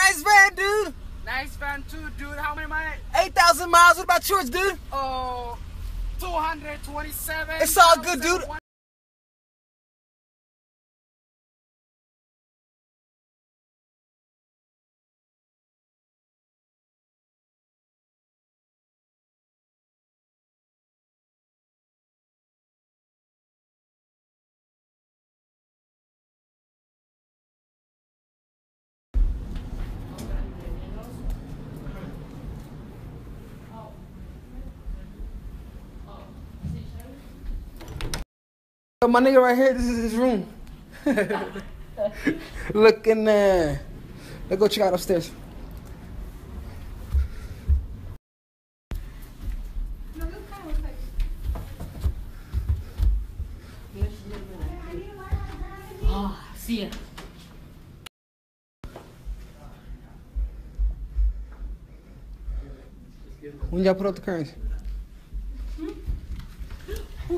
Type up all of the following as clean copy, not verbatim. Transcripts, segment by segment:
nice van, dude. Nice van too, dude. How many miles? 8,000 miles. What about yours, dude? Oh, 227. It's all good, dude. My nigga right here, this is his room. Look in there. Let's go check out upstairs. Oh, see ya. When y'all put up the curtains? Who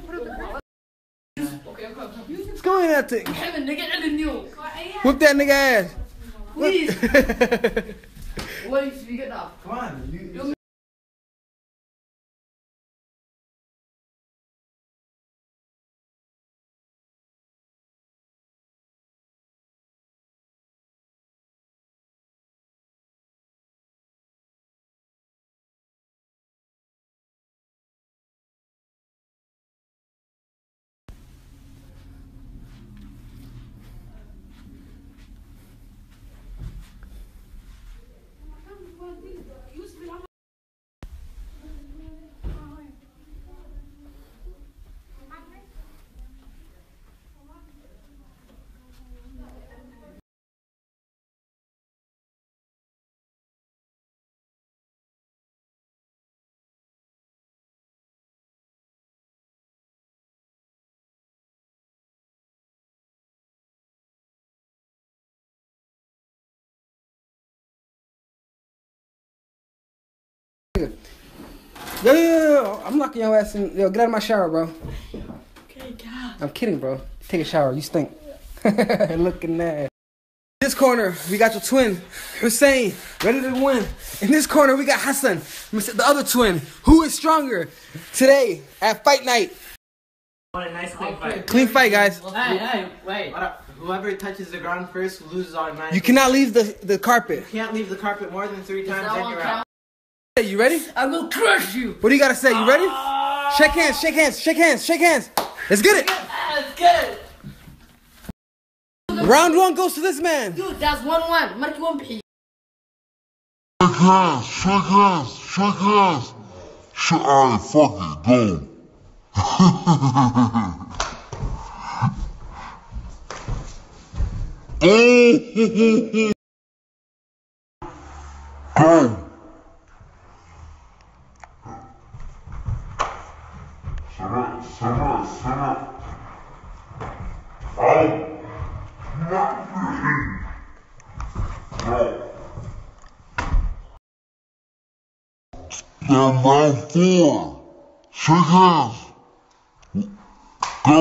put up the curtains? Okay. Let's go in that thing. Kevin, nigga, I didn't know. Whip that nigga ass. Please. What is you get off? Come on. Yo, I'm locking your ass in. Yo, get out of my shower, bro. Okay, God. I'm kidding, bro. Take a shower. You stink. Looking at. In this corner, we got your twin, Hussein, ready to win. In this corner, we got Hassan, the other twin. Who is stronger? Today, at fight night. Want a nice clean fight. Clean fight, guys. Hey, wait. Whoever touches the ground first loses automatically. You cannot leave the carpet. You can't leave the carpet more than 3 times and you're out. Hey, you ready? I will crush you. What do you gotta say? You ready? Shake hands, shake hands, shake hands, shake hands. Let's get it. Let's get it. Round 1 goes to this man. Dude, that's 1-1. Mark one bixi. Shake hands, shake hands, shake hands. Alright, fuck it, go. Go. And round 4. Shake hands. Go.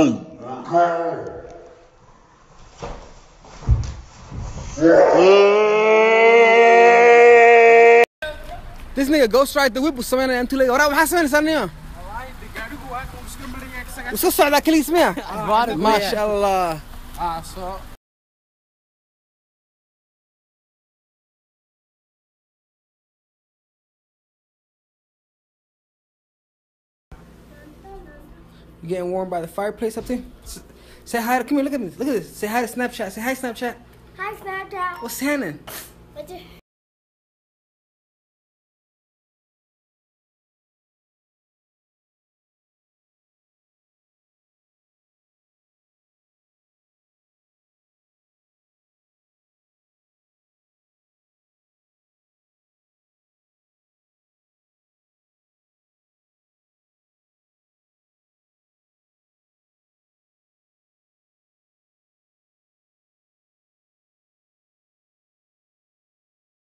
This nigga ghost ride the whip with someone and too late. Ora waxa sameynaysaa niyo? Uska socda kaliis miya? Ma sha Allah. So You getting warm by the fireplace up there? Say hi to, come here, look at this. Say hi to Snapchat. Say hi, Snapchat. Hi, Snapchat. What's happening? What's your